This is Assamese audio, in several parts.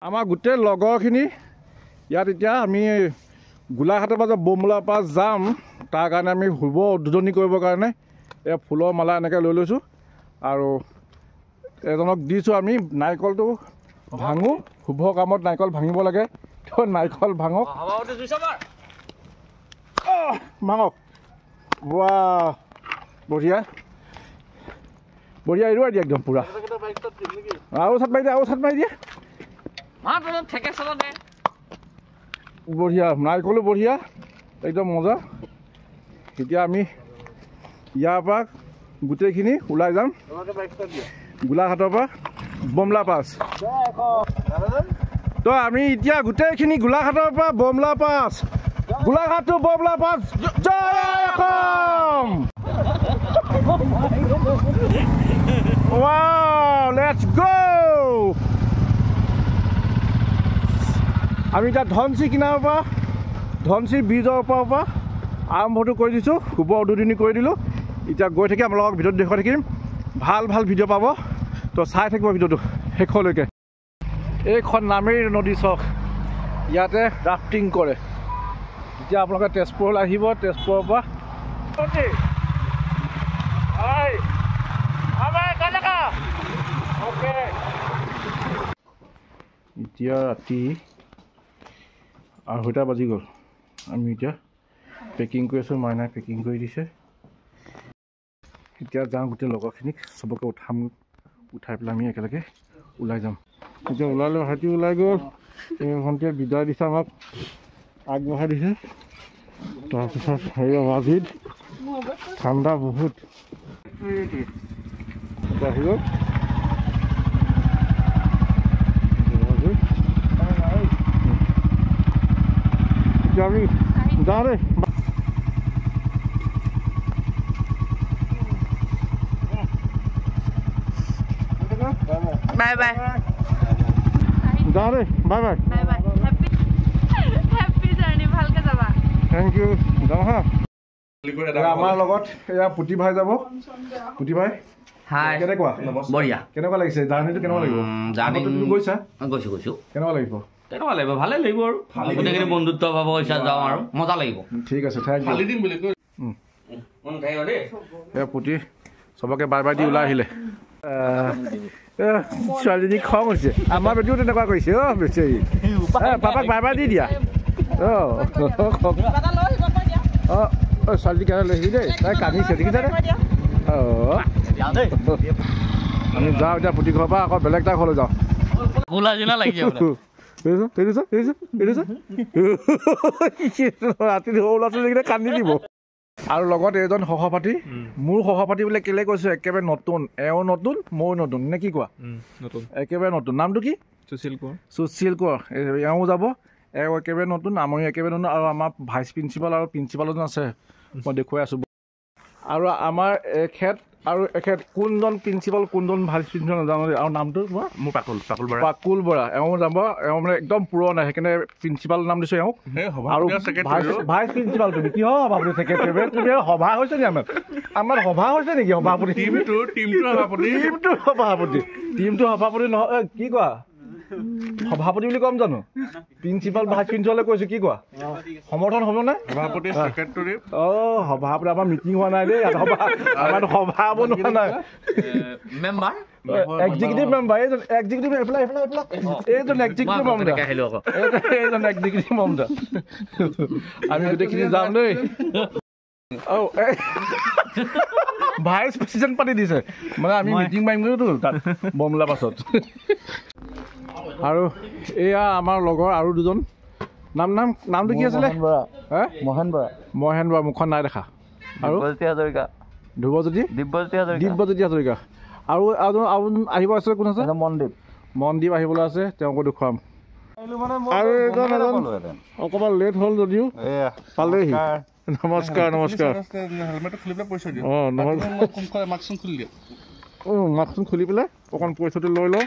আমাৰ গোটেই লগৰখিনি ইয়াত এতিয়া আমি গোলাঘাটৰ পৰা যে বোমলা পাছ যাম তাৰ কাৰণে আমি শুভ উদ্বোধনী কৰিবৰ কাৰণে এই ফুলৰ মালা এনেকৈ লৈ লৈছোঁ আৰু এজনক দিছোঁ আমি নাৰিকলটো ভাঙো শুভ কামত নাৰিকল ভাঙিব লাগে তো নাৰিকল ভাঙক ভাঙক ৱা বঢ়িয়া বঢ়িয়া এৰুৱাই দিয়ে একদম পূৰা আৰু চাট মাৰি দিয়ে বঢ়িয়া নাৰিকলো বঢ়িয়া একদম মজা এতিয়া আমি ইয়াৰ পৰা গোটেইখিনি ওলাই যাম গোলাঘাটৰ পৰা বোমলা পাছ তো আমি এতিয়া গোটেইখিনি গোলাঘাটৰ পৰা বোমলা পাছ গোলাঘাট টু বোমলা পাছ জয় অসম wow let's go আমি এতিয়া ধনশী কিনাৰৰ পৰা ধনশী ব্ৰিজৰ পৰা আৰম্ভটো কৰি দিছোঁ শুভ উদ্বোধনী কৰি দিলোঁ এতিয়া গৈ থাকি আপোনালোকক ভিডিঅ'ত দেখুৱাই থাকিম ভাল ভাল ভিডিঅ' পাব তো চাই থাকিব ভিডিঅ'টো শেষলৈকে এইখন নামেৰি নদী চক ইয়াতে ৰাফটিং কৰে এতিয়া আপোনালোকে তেজপুৰলৈ আহিব তেজপুৰৰ পৰা এতিয়া ৰাতি 2:30 বাজি গ'ল আমি এতিয়া পেকিং কৰি আছোঁ মাইনাই পেকিং কৰি দিছে এতিয়া যাওঁ গোটেই লগৰখিনিক চবকে উঠাই পেলাই আমি একেলগে ওলাই যাম এতিয়া ওলালে হাতী ওলাই গ'ল ভণ্টিয়ে বিদায় দিছে আমাক আগবঢ়াই দিছে তাৰপিছত হেৰি মাজিদ ঠাণ্ডা বহুত আহি গ'ল আমি যাওঁ দেই বাই বাই যাওঁ দেই বাই বাই হেপী জাৰ্ণি ভালকে যাবা থেংক ইউ যাওঁ হা আমাৰ লগত এয়া পুতি ভাই যাব পুতি ভাই কেনেকুৱা বঢ়িয়া কেনেকুৱা লাগিছে জাৰ্ণিটো কেনেকুৱা লাগিব জাৰ্ণিটো গৈছা গৈছোঁ কেনেকুৱা লাগিব কেনেকুৱা লাগিব ভালে লাগিব আৰু গোটেইখিনি বন্ধুত্ব ভাৱ হৈছে যাওঁ আৰু মজা লাগিব ঠিক আছে থেংক ইউ পুতি চবকে বাই বাই দি ওলাই আহিলে ছোৱালীজনী খং হৈছে আমাৰ বেটিও তেনেকুৱা কৰিছে বেচেৰি পাপাক বাই বাই দি দিয়া ছোৱালীজনী কেনে লৈ আহিবি দেই তাই কান্দিছে দেখিছানে আমি যাওঁ এতিয়া পুতি ঘৰৰ পৰা আকৌ বেলেগ এটা ঘৰলৈ যাওঁ ৰাতি সৰু ল'ৰা ছোৱালীকেইটা কান্দি দিব আৰু লগত এজন সহপাঠী মোৰ সহপাঠী বোলে কেলে কৈছো একেবাৰে নতুন এওঁ নতুন ময়ো নতুন নে কি কোৱা একেবাৰে নতুন নামটো কি সুশীল কোঁৱৰ এওঁ যাব এওঁ একেবাৰে নতুন আমি একেবাৰে নতুন আৰু আমাৰ ভাইচ প্ৰিন্সিপাল আৰু প্ৰিন্সিপাল এজন আছে মই দেখুৱাই আছোঁ আৰু আমাৰ এখেত কোনজন প্ৰিন্সিপাল কোনজন ভাইচ প্ৰিন্সিপাল নাজানো আৰু নামটো মোৰ পাকুল বৰা এওঁ যাব এওঁ মানে একদম পুৰণা সেইকাৰণে প্ৰিন্সিপাল নাম দিছোঁ এওঁক আৰু ভাইচ প্ৰিন্সিপাল তুমি কি সভাপতি ছেক্ৰেটাৰী তুমি সভা হৈছে নেকি আমাৰ সভা হৈছে নেকি সভাপতি টিমটো সভাপতি নহয় কি কোৱা সভাপতি বুলি ক'ম জানো প্ৰিন্সিপাল ভাইচ প্ৰিন্সিপালে কৈছোঁ কি কোৱা সমৰ্থন হ'ব নে সভাপতি ছেক্ৰেটাৰী সভাপতি আমাৰ মিটিং হোৱা নাই দেই আমাৰ সভা হ'ব নোহোৱা নাই মেম্বাৰ এক্সিকিউটিভ মেম্বাৰ এইজন এক্সিকিউটিভ এইজন এক্সিকিউটিভ মেম্বাৰ আমি গোটেইখিনি যাম দেই ভাইচ প্ৰেচিডেণ্ট পাতি দিছে মানে আমি মিটিং মাৰিমতো তাত বমলা পাছত আৰু এয়া আমাৰ লগৰ আৰু দুজন নামটো কি আছিলে মহেন বৰা মুখখন নাই দেখা আৰু ধ্ৰুৱজ্যোতি দিব্যজ্যোতি হাজৰিকা আৰু আহিব আছিলে কোন আছে মনদীপ আহিবলৈ আছে তেওঁকো দেখুৱাম আৰু এজন অকণমান লেট হ'ল যদিও পালেহি নমস্কাৰ মাস্কখন খুলি পেলাই অকণ পইচাটো লৈ লওঁ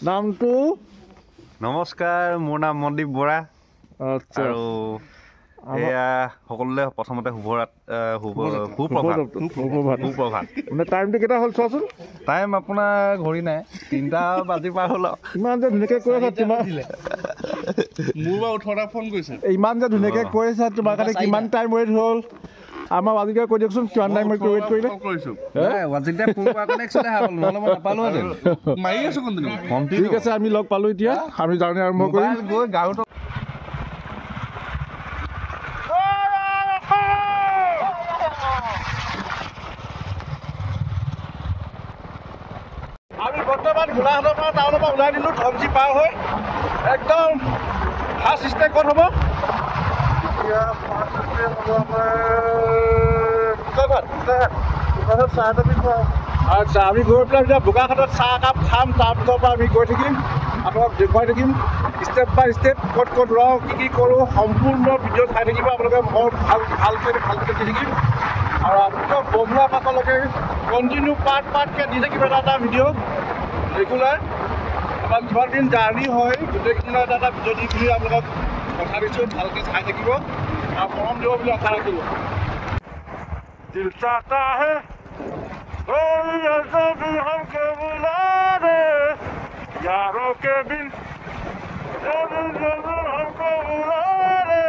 নামটো নমস্কাৰ মোৰ নাম মনদীপ বৰা আচ্ছা আৰু এয়া সকলোলে প্ৰথমতে সুপ্ৰভাত মানে টাইমটো কেইটা হ'ল চোৱাচোন টাইম আপোনাৰ ঘড়ী নাই 3টা বাজি পাৰ হ'ল ইমান যে ধুনীয়াকৈ কৈ আছা তোমাৰ মোৰ বা 18টা ফোন কৰিছে ইমান যে ধুনীয়াকৈ কৈ আছা তোমাৰ কাৰণে কিমান টাইম ৱেইট হ'ল আমাৰ আজিকে কৈ দিয়কচোন কিমান টাইম ৱেইট কৰিলে ঠিক আছে আমি লগ পালোঁ এতিয়া আমি জাৰ্ণি আৰম্ভ কৰিম গাঁৱত আমি বৰ্তমান গোলাঘাটৰ পৰা টাউনৰ পৰা ওলাই দিলোঁ ধমচি পাৰ হৈ একদম ফাৰ্ষ্ট ষ্টেকত হ'ব আচ্ছা আমি গৈ পেলাই এতিয়া বোকাখাটত চাহ একাপ খাম তাৰপিছৰ পৰা আমি গৈ থাকিম আপোনালোকক দেখুৱাই থাকিম ষ্টেপ বাই ষ্টেপ ক'ত ক'ত ৰওঁ কি কৰোঁ সম্পূৰ্ণ ভিডিঅ' চাই থাকিব আপোনালোকে মই ভালকৈ দি থাকিম আৰু আপোনালোকক বমোৱাৰ পাছলৈকে কণ্টিনিউ পাৰ্টকৈ দি থাকিব এটা ভিডিঅ' ৰেগুলাৰ আমাৰ কিমান দিন জাৰ্ণি হয় গোটেইখিনি এটা ভিডিঅ' দি বুলি আপোনালোকক কথা দিছোঁ ভালকৈ চাই থাকিব আৰু মৰম দিব বুলি আশা ৰাখিলোঁ দিল চাহতা হে हमको बुला दे यारों के बिन हमको बुला दे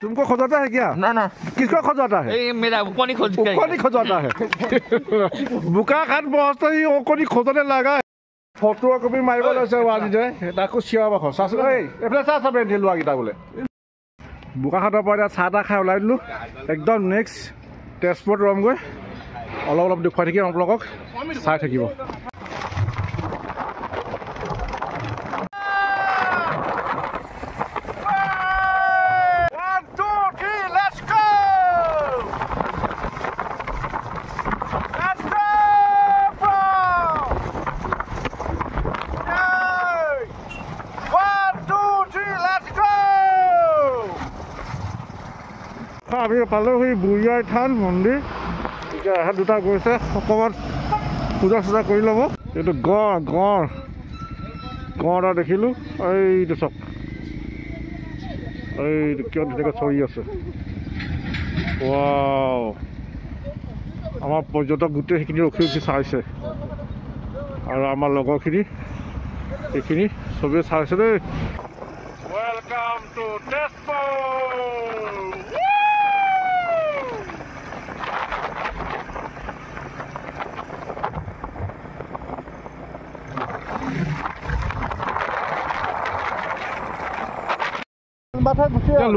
तुमको खोजाता है क्या ना ना किसको खोजाता है मेरा ओकनी खोजाता है বোকাখাট পहुँचते ही ओकनी खोजने लगा ফটো কপি মাৰিব লৈছে আজি যে তাকো চিঞৰ বাখৰ চাচোন এইফালে চাহ চাব লোৱাকেইটা বোলে বোকাখাটৰ পৰা এতিয়া চাহ তাহ খাই ওলাই দিলোঁ একদম নেক্সট তেজপুৰত ৰমগৈ অলপ দেখুৱাই থাকিম আপোনালোকক চাই থাকিব আমি পালোঁ সেই বুঢ়ীআই থান মন্দিৰ এতিয়া এহাত দুটা গৈছে অকণমান পূজা চূজা কৰি ল'ব এইটো গঁড় এটা দেখিলোঁ এইটো চাওক এইটো কিয় ধুনীয়াকৈ চৰি আছে ৱাও আমাৰ পৰ্যটক গোটেই সেইখিনি ৰখি চাইছে আৰু আমাৰ লগৰখিনি এইখিনি চবেই চাইছে দেই ৱেলকাম টু তেজপুৰ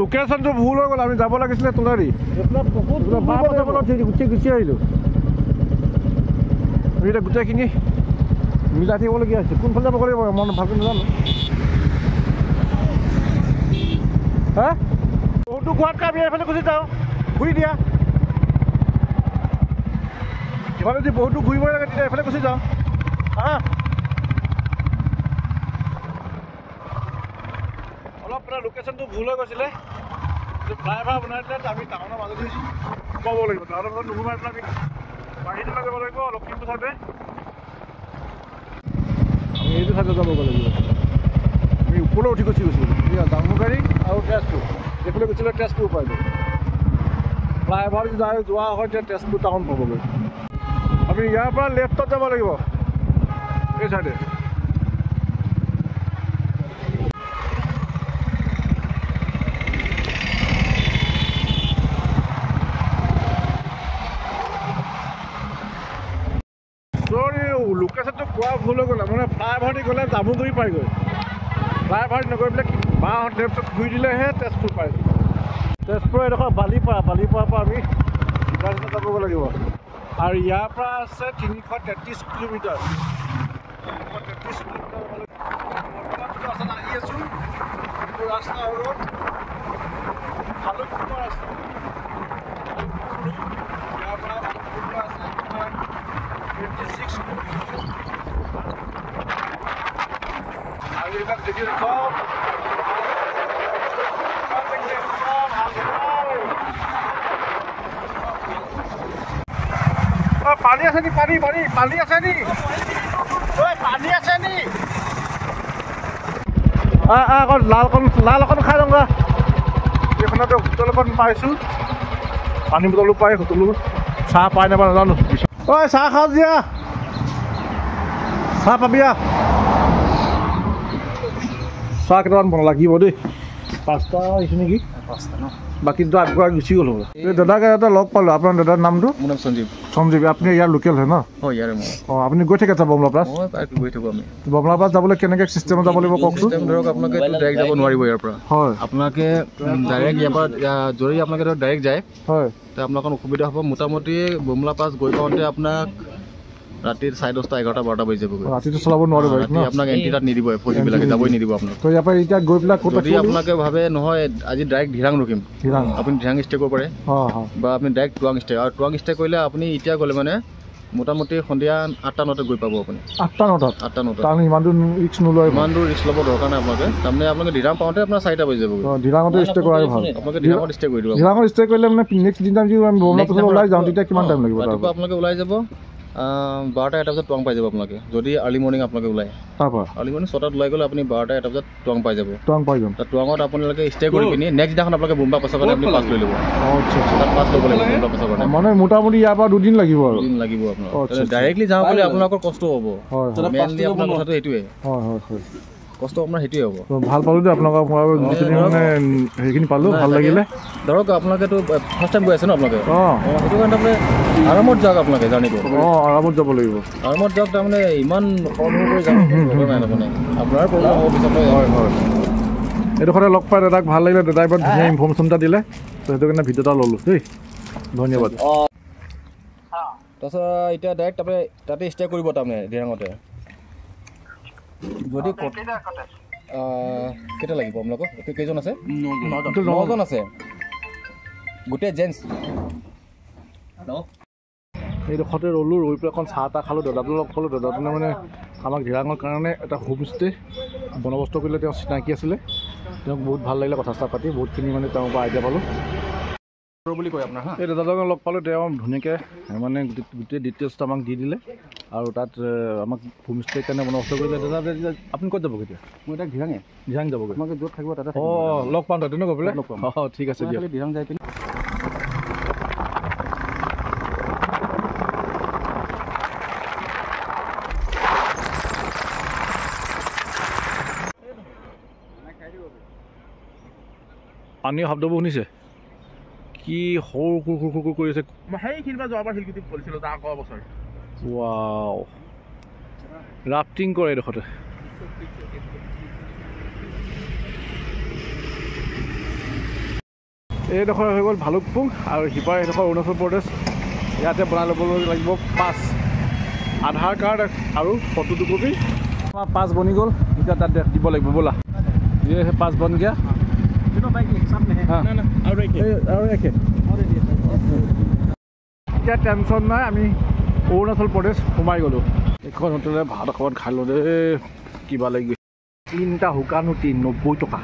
লোকেশ্যনটো ভুল হৈ গ'ল আমি যাব লাগিছিলে তোলাৰি গুচি আহিলোঁ এতিয়া গোটেইখিনি মিলাই থাকিবলগীয়া হৈছে কোনফালে যাব লাগিব মই ভালকৈ নাজানো হা বহুতো গোৱাতকৈ আমি এইফালে গুচি যাওঁ ঘূৰি দিয়া ইফালে যদি বহুতো ঘূৰিব লাগে তেতিয়া এইফালে গুচি যাওঁ হা অলপ মানে লোকেশ্যনটো ভুল হৈ গৈছিলে ফ্লাইঅভাৰ বনাই দিলে আমি টাউনৰ মাজতে ক'ব লাগিব টাউনৰ মাজত নুসুমাই পেলাই আমি বাহিৰলৈ যাব লাগিব লখিমপুৰ চাইডে আমি এইটো চাইডে যাব লাগিব আমি ওপৰলৈ উঠি গৈছিলোঁ জামুগাড়ী আৰু তেজপুৰ এইফালে গৈছিলে তেজপুৰ পাইছোঁ ফ্লাইঅভাৰ যদি যোৱা হয় তেতিয়া তেজপুৰ টাউন পাবগৈ আমি ইয়াৰ পৰা লেফ্টত যাব লাগিব এই চাইডে লোকেশ্যনটো কোৱা ভুল হৈ গ'ল মানে ফ্লাইঅভাৰ দি গ'লে জামুগুৰি পাইগৈ ফ্লাইঅভাৰ নগৈ পেলাই বাঁহত লেফ্টত ঘূৰি দিলেহে তেজপুৰ পাই তেজপুৰ এডোখৰ বালিপাৰা পৰা আমি ৰাস্তাত যাবগৈ লাগিব আৰু ইয়াৰ পৰা আছে 333 কিলোমিটাৰ 333 কিলোমিটাৰ বৰ্তমান আহি আছোঁ ৰাস্তা হ'ল ভালুকপুৰ ৰাস্তা ইয়াৰ পৰা ভালুকপুৰ আছে 26 কিলোমিটাৰ আৰু এইবিলাক দেখি চব পানী আছে নি পানী আছে নি পানী আছে নি আকৌ লাল অকণ খাই লওঁ এইখনতে হোটেল এখন পাইছোঁ পানী বটলো পাই হোটেলো চাহ পাই নাপায় নাজানো ঐ চাহ খাওঁ দিয়া চাহ পাবি চাহ কেইটামান লাগিব দেই 5টা আহিছোঁ নেকি 5টা ন বাকীটো আগবঢ়াই গুচি গ'লো এই দাদাক এটা লগ পালোঁ আপোনাৰ দাদাৰ নামটো মোৰ নাম সঞ্জীৱ সঞ্জীৱ আপুনি ইয়াৰ লোকেল হয় ন হয় ইয়াৰে মই অঁ আপুনি গৈ থাকে বমলা প্লাছ মই প্ৰায় গৈ থাকোঁ আমি বমলা প্লাছ যাবলৈ কেনেকৈ চিষ্টেমত যাব লাগিব কওকচোন ধৰক আপোনালোকে ডাইৰেক্ট যাব নোৱাৰিব ইয়াৰ পৰা হয় আপোনালোকে ডাইৰেক্ট ইয়াৰ পৰা যদি আপোনালোকে ডাইৰেক্ট যায় হয় তেতিয়া আপোনাৰ অকণ অসুবিধা হ'ব মোটামুটি বমলা পাছ গৈ পাওঁতে আপোনাক ৰাতিৰ 10:30 11টা 12টা বাজি যাবগৈ ৰাতিটো চলাব নোৱাৰিব ৰাতি আপোনাক এণ্ট্ৰি তাত নিদিব ফৌজিবিলাকে যাবই নিদিব আপোনাক তো ইয়াৰ পৰা এতিয়া গৈ পেলাই ক'ত যদি আপোনালোকে ভাবে নহয় আজি ডাইৰেক্ট ধিৰাং ৰখিম ধিৰাং আপুনি ধিৰাং ষ্টে কৰিব পাৰে বা আপুনি ডাইৰেক্ট টুৱাং ষ্টে আৰু টুৱাং ষ্টে কৰিলে আপুনি এতিয়া গ'লে মানে মোটামুটি সন্ধিয়া 8টা 9টাত গৈ পাব আপুনি 8টা 9টাত 8টা 9টাত তাৰমানে ইমান দূৰ ৰিক্স নলয় ইমান দূৰ ৰিক্স ল'ব দৰকাৰ নাই আপোনালোকে তাৰমানে আপোনালোকে ধিৰাং পাওঁতে আপোনাৰ 4টা বাজি যাবগৈ ধিৰাঙতে ষ্টে কৰাই ভাল আপোনালোকে ধিৰাঙত ষ্টে কৰি দিব ধিৰাঙত ষ্টে কৰিলে মানে নেক্সট দিনা যদি আমি বমলা পাছত ওলাই যাওঁ তেতিয়া কিমান টাইম লাগিব ৰাতিপুৱা আপোনালোকে ওলাই যাব 12টা 1টা বজাত টুৱাং পাই যাব আপোনালোকে যদি আৰ্লি মৰ্ণিং আপোনালোকে ওলাই তাৰপৰা আৰ্লি মৰ্ণিং 6টাত ওলাই গ'লে আপুনি 12টা 1টা বজাত টুৱাং পাই যাব টুৱাং পাই যাম টুৱাঙত আপোনালোকে ষ্টে কৰি পিনি নেক্সট দিনাখন আপোনালোকে বোম্বা পাছৰ কাৰণে আপুনি পাছ লৈ ল'ব আচ্ছা তাত পাছ ল'ব লাগিব বোম্বা পাছৰ কাৰণে মানে মোটামুটি ইয়াৰ পৰা 2 দিন লাগিব আৰু দিন লাগিব আপোনাৰ ডাইৰেক্টলি যাওঁ বুলি আপোনালোকৰ কষ্ট হ'ব হয় মেইনলি আপোনাৰ কথাটো সেইটোৱে হয় হয় হয় কষ্ট আপোনাৰ সেইটোৱে হ'ব ভাল পালোঁ দেই আপোনালোকৰ মানে সেইখিনি পালোঁ ভাল লাগিলে ধৰক আপোনালোকেতো ফাৰ্ষ্ট টাইম গৈ আছে ন আপোনালোকে অঁ সেইটো কাৰণে তাৰমানে আৰামত যাওক আপোনালোকে জানিব অঁ আৰামত যাব লাগিব আৰামত যাওক তাৰমানে ইমান সৰল কৰি যাওক নাই তাৰমানে আপোনাৰ প্ৰব্লেম হ'ব পিছত হয় হয় এইডোখৰতে লগ পাই দাদাক ভাল লাগিলে দাদাই বৰ ধুনীয়া ইনফৰ্মেশ্যন এটা দিলে তো সেইটো কাৰণে ভিডিঅ' এটা ল'লোঁ দেই ধন্যবাদ তাৰপিছত এতিয়া ডাইৰেক্ট তাৰমানে তাতে ষ্টে কৰিব তাৰমানে ধিৰাঙতে যদি কেইটা লাগিব আপোনালোকক কেইজন আছে 9জন আছে গোটেই জেণ্টছ এইডোখৰতে ৰ'লোঁ ৰৈ পেলাই অকণ চাহ তাহ খালোঁ দাদাটো লগ পালোঁ দাদাজনে মানে আমাক ধিৰাঙৰ কাৰণে এটা হোম ষ্টে বন্দবস্ত কৰিলে তেওঁ চিনাকি আছিলে তেওঁক বহুত ভাল লাগিলে কথা চথা পাতি বহুতখিনি মানে তেওঁৰ পৰা আইডিয়া পালোঁ বুলি কয় আপোনাৰ এই দাদাজনক লগ পালোঁ তেওঁ ধুনীয়াকৈ মানে গোটেই ডিটেইলছটো আমাক দি দিলে আৰু তাত আমাক হোম ষ্টে কাৰণে বন্দবস্ত কৰিলে দাদা আপুনি ক'ত যাব কেতিয়া মই এতিয়া ধিৰাং যাবগৈ আপোনালোকে য'ত থাকিব তাতে অঁ লগ পাম তাতে ন গৈ পেলাই লগ পাম অঁ ঠিক আছে দিয়ক ধিৰাং যাই পিনি পানীৰ শব্দবোৰ শুনিছে কি সৰু কুৰ কৰি আছে সেইখিনি পৰা যোৱাবাৰ শিলগুটি পৰিছিলোঁ তাৰ আগৰ বছৰ ৱাও ৰাফটিং কৰে এইডোখৰতে এইডোখৰ হৈ গ'ল ভালুকপুং আৰু সিপাৰ এইডোখৰ অৰুণাচল প্ৰদেশ ইয়াতে বনাই ল'বলৈ লাগিব পাছ আধাৰ কাৰ্ড আৰু ফটো দুকপি আমাৰ পাছ বনি গ'ল এতিয়া তাত দিব লাগিব ব'লা যিয়ে সেই পাছ বন গিয়া আৰু একে এতিয়া টেনশ্যন নাই আমি অৰুণাচল প্ৰদেশ সোমাই গ'লোঁ এইখন হোটেলে ভাত অকণমান খাই লওঁ দেই কিবা লাগি গৈছে 3টা শুকান ৰুটি 90 টকা